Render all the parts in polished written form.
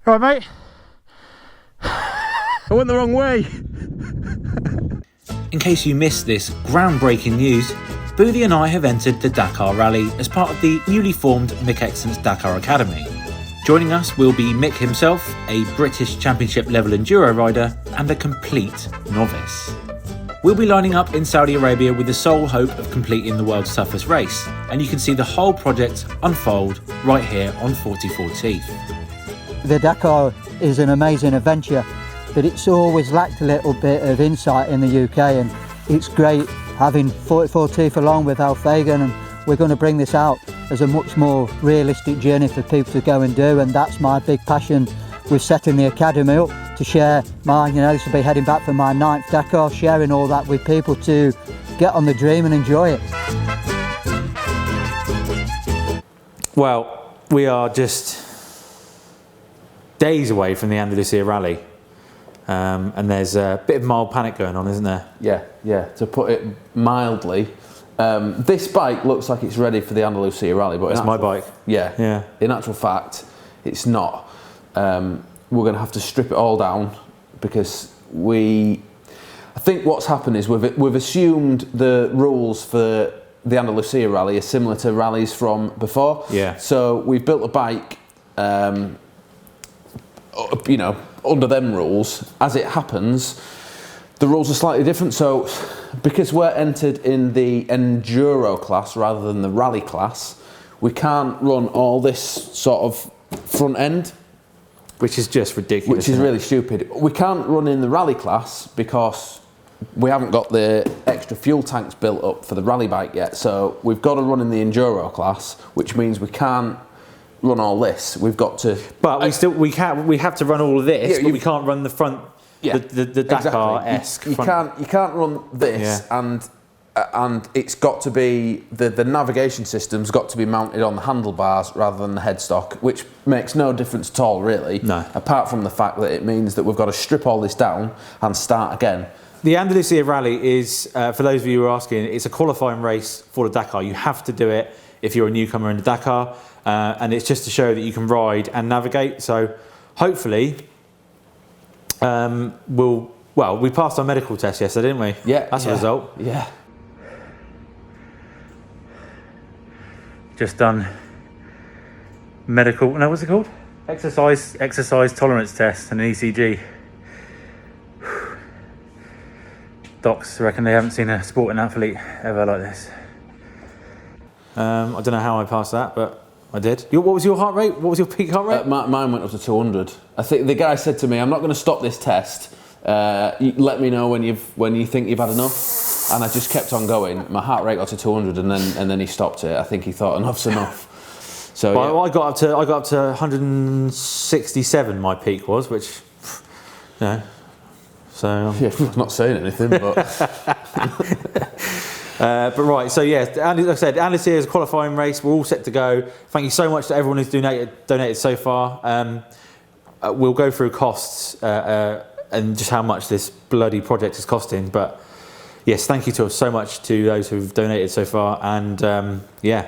Right, mate. I went the wrong way. In case you missed this groundbreaking news, Boothie and I have entered the Dakar Rally as part of the newly formed Mick Exton's Dakar Academy. Joining us will be Mick himself, a British Championship level enduro rider and a complete novice. We'll be lining up in Saudi Arabia with the sole hope of completing the world's toughest race, and you can see the whole project unfold right here on 44Teeth. The Dakar is an amazing adventure, but it's always lacked a little bit of insight in the UK, and it's great having 44Teeth along with Al Fagan, and we're going to bring this out as a much more realistic journey for people to go and do, and that's my big passion with setting the academy up, to share my, this will be heading back for my 9th Dakar, sharing all that with people to get on the dream and enjoy it. Well, we are just days away from the Andalucia Rally, and there's a bit of mild panic going on, isn't there? Yeah, to put it mildly. This bike looks like it's ready for the Andalucia Rally, but it's my bike. Yeah. In actual fact, it's not. We're going to have to strip it all down because I think what's happened is we've assumed the rules for the Andalucia Rally are similar to rallies from before. Yeah. So we've built a bike, under them rules. As it happens, the rules are slightly different. So because we're entered in the enduro class rather than the rally class, we can't run all this sort of front end. Which is just ridiculous. Which is really stupid. We can't run in the rally class because we haven't got the extra fuel tanks built up for the rally bike yet. So we've got to run in the enduro class, which means we can't run all this. We've got to. But we have to run all of this, but we can't run the front. Yeah, the Dakar-esque. Exactly. You can't run this, and it's got to be the navigation system's got to be mounted on the handlebars rather than the headstock, which makes no difference at all, really. No. Apart from the fact that it means that we've got to strip all this down and start again. The Andalucia Rally is, for those of you who are asking, it's a qualifying race for the Dakar. You have to do it if you're a newcomer in the Dakar, and it's just to show that you can ride and navigate. So hopefully, we passed our medical test yesterday, didn't we? Yeah. That's a result. Yeah. Just done medical, no, what's it called? Exercise tolerance test and an ECG. Docs reckon they haven't seen a sporting athlete ever like this. I don't know how I passed that, but I did. What was your heart rate? What was your peak heart rate? Mine went up to 200. I think the guy said to me, "I'm not going to stop this test. Let me know when you think you've had enough." And I just kept on going. My heart rate got to 200, and then he stopped it. I think he thought enough's enough. So well, I got up to 167. My peak was, which, so yeah, I'm not saying anything, but but right. So yeah, like I said, Andalucia is a qualifying race. We're all set to go. Thank you so much to everyone who's donated so far. We'll go through costs and just how much this bloody project is costing, but. Yes, thank you so much to those who've donated so far, and yeah.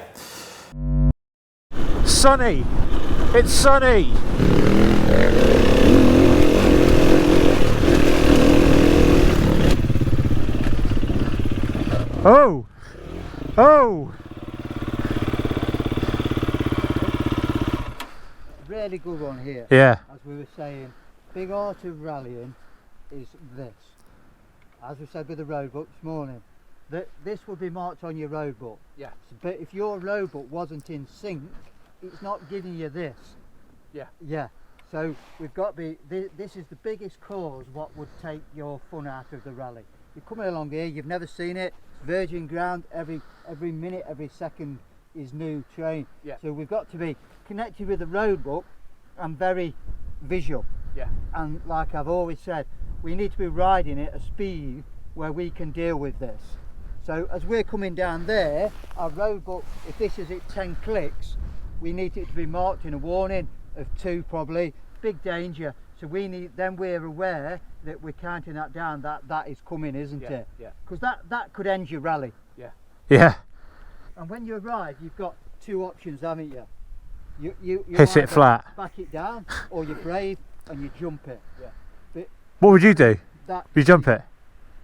Sunny! It's sunny! Oh! Really good one here. Yeah. As we were saying, big art of rallying is this. As we said with the road book this morning, that this will be marked on your road book. yeah, But if your road book wasn't in sync, it's not giving you this. Yeah. So we've got to be. This is the biggest cause what would take your fun out of the rally. You're coming along here, you've never seen it. It's virgin ground. Every minute, every second is new terrain. Yeah. So we've got to be connected with the road book and very visual. yeah, And like I've always said, we need to be riding at a speed where we can deal with this. So as we're coming down there, our road book, if this is at 10 clicks, we need it to be marked in a warning of 2 probably, big danger. So then we're aware that we're counting that down, that is coming, isn't it? Yeah. Because that could end your rally. Yeah. And when you arrive, you've got 2 options, haven't you? You hit it either flat. back it down, or you brave and you jump it. Yeah. But What would you do? that You jump it?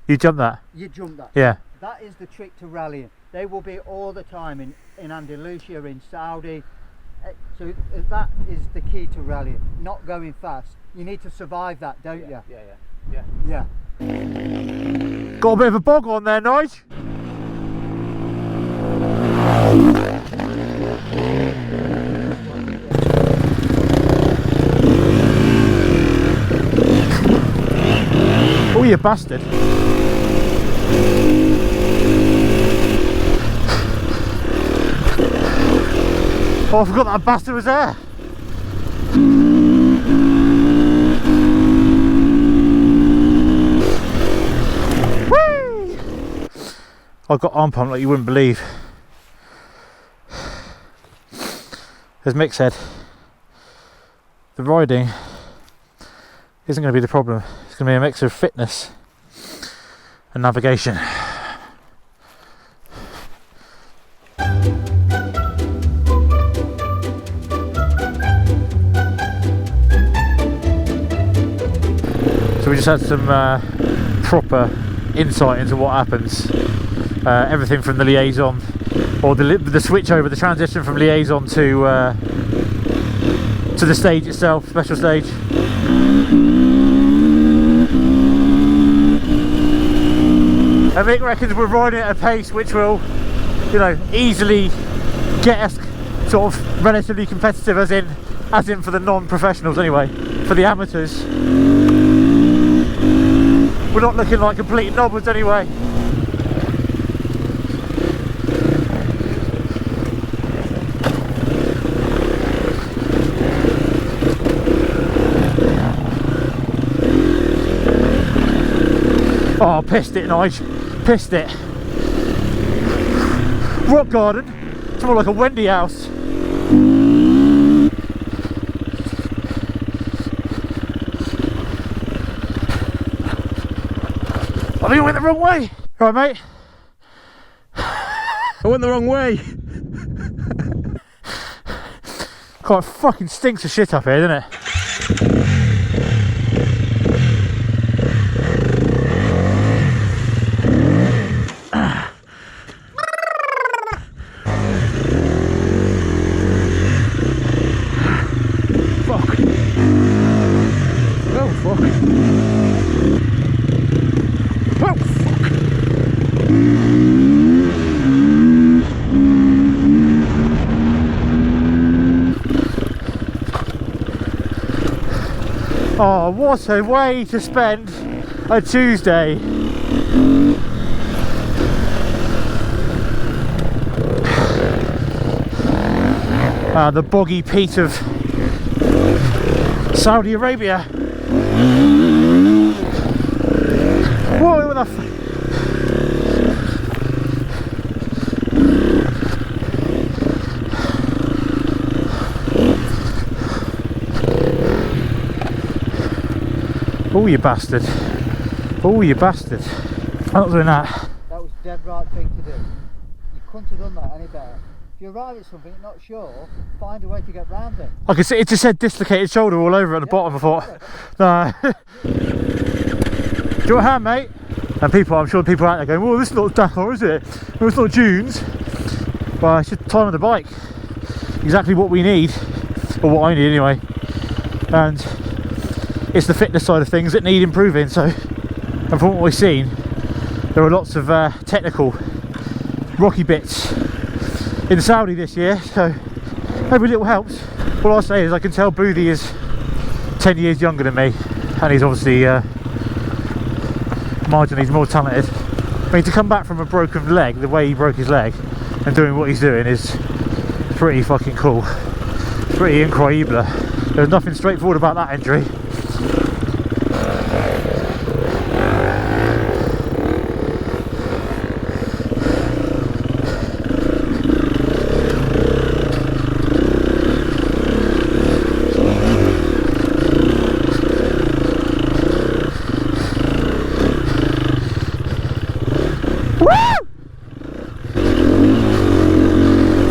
You jump that? you jump that. Yeah. That is the trick to rallying. They will be all the time in Andalucia, in Saudi. So that is the key to rallying. Not going fast. You need to survive that, don't you? Yeah. Got a bit of a bog on there, Nige. Oh, you bastard. Oh, I forgot that bastard was there. Whee! I got arm pump like you wouldn't believe. As Mick said, the riding isn't going to be the problem. It's going to be a mix of fitness and navigation. So we just had some proper insight into what happens. Everything from the liaison, or the switch over, the transition from liaison to the stage itself, special stage. And Mick reckons we're riding at a pace which will, you know, easily get us sort of relatively competitive, as in for the non-professionals anyway. For the amateurs, we're not looking like complete knobbers anyway. Oh, pissed it, Nige. Pissed it. Rock garden. It's more like a Wendy house. I think I went the wrong way. Right, mate. I went the wrong way. God, it fucking stinks of shit up here, doesn't it? Oh, what a way to spend a Tuesday. The boggy peat of Saudi Arabia. Whoa, what the Oh, you bastard. Oh, you bastard. I'm not doing that. That was dead right thing to do. You couldn't have done that any better. If you arrive at something you're not sure, find a way to get round it. I could see it just said dislocated shoulder all over at the bottom. I thought, no. Do you want a hand, mate? And people, I'm sure people out there going, well, this is not Dakar, is it? Well, it's not dunes. Well, it's just time on the bike. Exactly what we need, or what I need anyway. And it's the fitness side of things that need improving. So, and from what we've seen, there are lots of technical rocky bits in Saudi this year, so every little helps. All I'll say is I can tell Boothie is 10 years younger than me, and he's obviously marginally more talented. I mean, to come back from a broken leg, the way he broke his leg, and doing what he's doing is pretty fucking cool. Pretty incredible. There's nothing straightforward about that injury.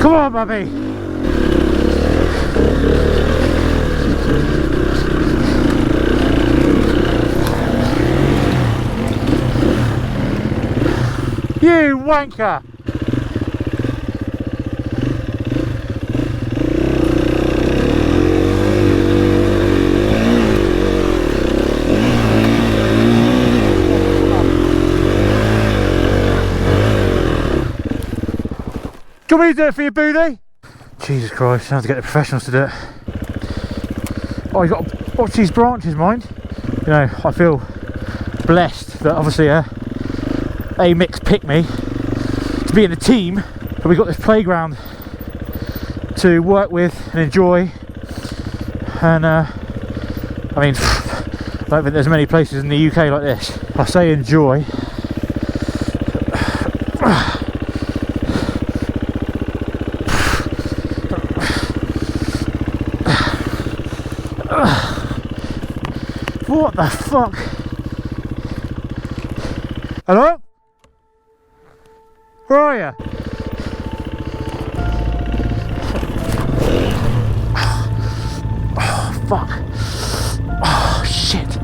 Come on, baby. wanker! Do you want me to do it for you, Booty? Jesus Christ, I have to get the professionals to do it. Oh, you got to watch these branches, mind. You know, I feel blessed that obviously A-Mix picked me to be in the team, but we've got this playground to work with and enjoy. And I mean, I don't think there's many places in the UK like this. I say enjoy. What the fuck? Hello? Where are you? Oh, fuck. Oh, shit.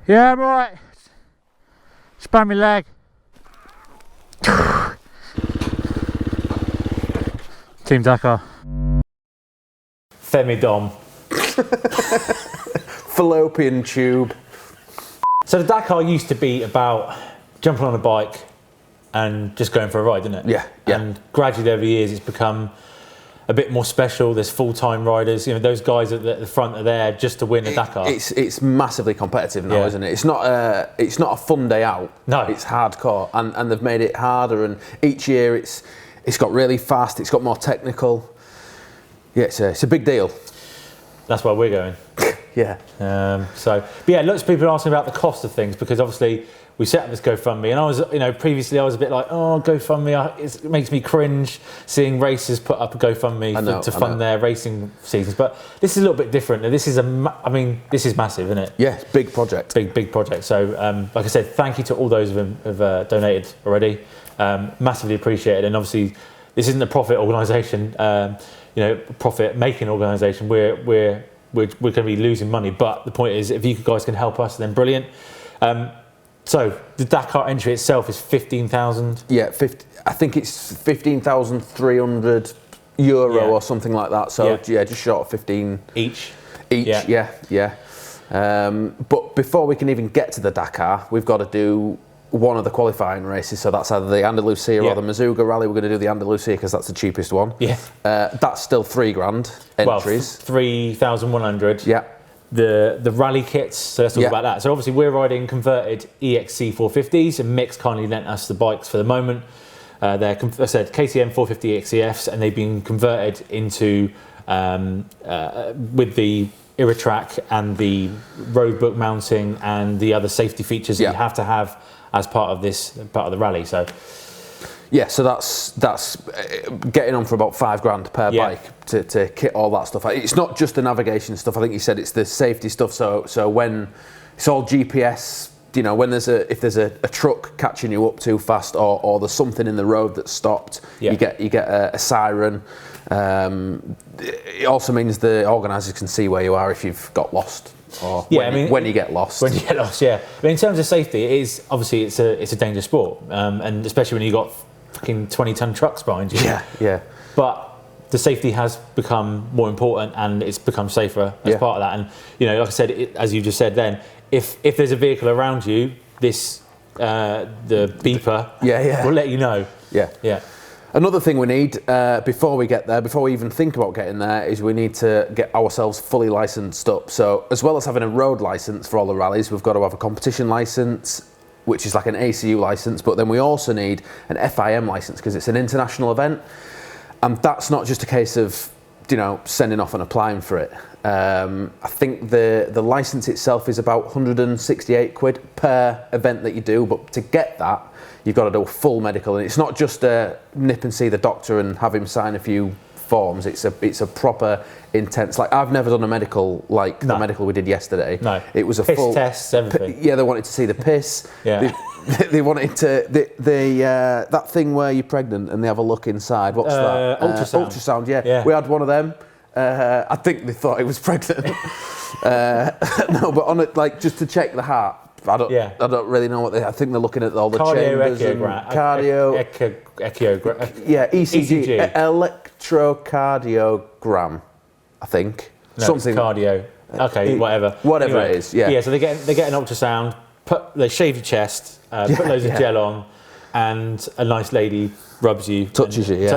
Yeah, I'm alright. Span my leg. Team Dakar. Femidom. Fallopian tube. So the Dakar used to be about jumping on a bike and just going for a ride, didn't it? Yeah, yeah. And gradually over the years it's become a bit more special. There's full-time riders. You know, those guys at the front are there just to win a Dakar. It's massively competitive now, isn't it? It's not a fun day out. No, it's hardcore, and they've made it harder. And each year it's got really fast. It's got more technical. Yeah, it's a big deal. That's why we're going. Yeah. But yeah, lots of people are asking about the cost of things, because obviously we set up this GoFundMe, and I was, you know, previously I was a bit like, oh, GoFundMe, it makes me cringe seeing racers put up a GoFundMe to fund their racing seasons. But this is a little bit different. This is this is massive, isn't it? Yeah, big project. Big project. So, like I said, thank you to all those who have donated already. Massively appreciated. And obviously, this isn't a profit organisation, profit-making organisation. We're going to be losing money. But the point is, if you guys can help us, then brilliant. So the Dakar entry itself is 15,000. Yeah, I think it's 15,300 euro or something like that. So yeah, just short of 15 each. Yeah. But before we can even get to the Dakar, we've got to do one of the qualifying races. So that's either the Andalucia or the Mazuga Rally. We're going to do the Andalucia because that's the cheapest one. Yeah. That's still £3,000 entries. 3,100. Yeah. The rally kits, so let's talk about that. So obviously we're riding converted EXC 450s, and Mick's kindly lent us the bikes for the moment. They're, as I said, KTM 450 EXCFs, and they've been converted into with the Iratrack and the roadbook mounting and the other safety features that you have to have as part of the rally. So yeah, so that's getting on for about £5,000 per bike to kit all that stuff. It's not just the navigation stuff. I think you said it's the safety stuff. So when it's all GPS, you know, when if there's a truck catching you up too fast, or there's something in the road that's stopped, you get a siren. It also means the organisers can see where you are if you've got lost. Or when you get lost. When you get lost, yeah. I mean, in terms of safety, it is obviously it's a dangerous sport, and especially when you got fucking 20-ton trucks behind you. Yeah. But the safety has become more important, and it's become safer as part of that. And you know, like I said, as you just said, then if there's a vehicle around you, this the beeper will let you know. Yeah. Another thing we need before we get there, before we even think about getting there, is we need to get ourselves fully licensed up. So as well as having a road license for all the rallies, we've got to have a competition license, which is like an ACU license, but then we also need an FIM license because it's an international event. And that's not just a case of, you know, sending off and applying for it. I think the license itself is about 168 quid per event that you do, but to get that, you've got to do a full medical, and it's not just a nip and see the doctor and have him sign a few forms. It's a proper intense. Like I've never done a medical like the medical we did yesterday. No, it was a piss full tests, everything. Yeah, they wanted to see the piss. Yeah. They wanted to that thing where you're pregnant and they have a look inside. What's that? Ultrasound. Ultrasound. Yeah. We had one of them. I think they thought I was pregnant. No, but on it, like just to check the heart. I don't really know what I think they're looking at all the chambers and cardio. ECG. Electrocardiogram. I think. No, something cardio. Okay, whatever. Whatever it is. Yeah. Yeah. So they get an ultrasound. They shave your chest. Put loads of gel on, and a nice lady rubs you, touches you,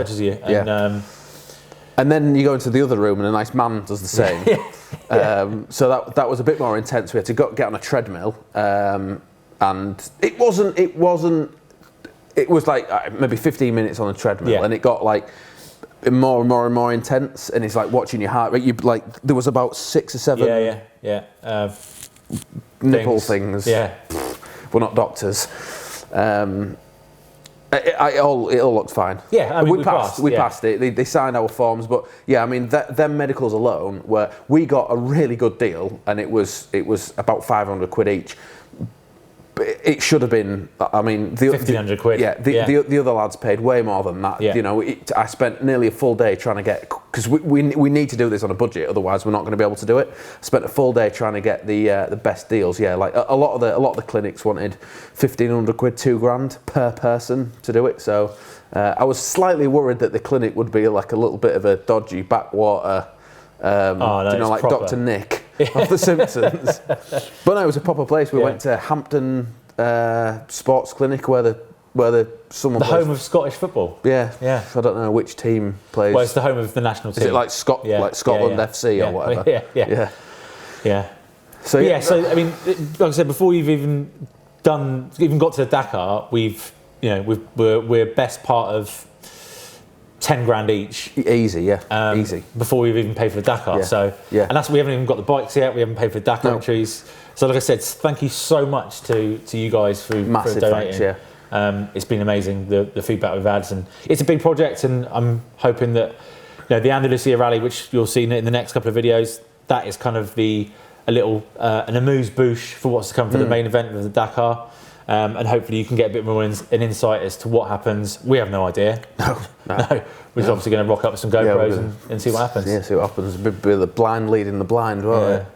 and then you go into the other room and a nice man does the same. So that was a bit more intense. We had to get on a treadmill, and it was like maybe 15 minutes on a treadmill, and it got like more and more and more intense, and it's like watching your heart rate. You like there was about 6 or 7 nipple things. Yeah, we're not doctors. It all looked fine. Yeah, I mean, we passed. We passed it. They signed our forms, but yeah, I mean, them medicals alone, where we got a really good deal, and it was about 500 quid each. But it should have been. I mean, 1,500 quid. Yeah, the other lads paid way more than that. Yeah. You know, I spent nearly a full day trying to get, because we need to do this on a budget, otherwise we're not going to be able to do it. I spent a full day trying to get the best deals. Yeah, like a lot of the clinics wanted 1,500 quid, $2,000 per person to do it. So I was slightly worried that the clinic would be like a little bit of a dodgy backwater. Like proper. Dr. Nick of The Simpsons. But no, it was a proper place. We went to Hampton Sports Clinic where the home of Scottish football. Yeah. I don't know which team plays. Well, it's the home of the national team. Is it like Scotland FC or whatever? Yeah. So I mean, like I said, before you've even got to the Dakar, we're best part of 10 grand each. Easy. Easy. Before we've even paid for the Dakar. And we haven't even got the bikes yet. We haven't paid for the Dakar entries. So like I said, thank you so much to you guys for donating. Thanks, it's been amazing, the feedback we've had, and it's a big project, and I'm hoping that the Andalucia Rally, which you'll see in the next couple of videos, that is kind of an amuse-bouche for what's to come for the main event of the Dakar. And hopefully you can get a bit more an insight as to what happens. We have no idea. No. We're obviously going to rock up with some GoPros and see what happens. Yeah, see what happens. A bit of the blind leading the blind, won't it?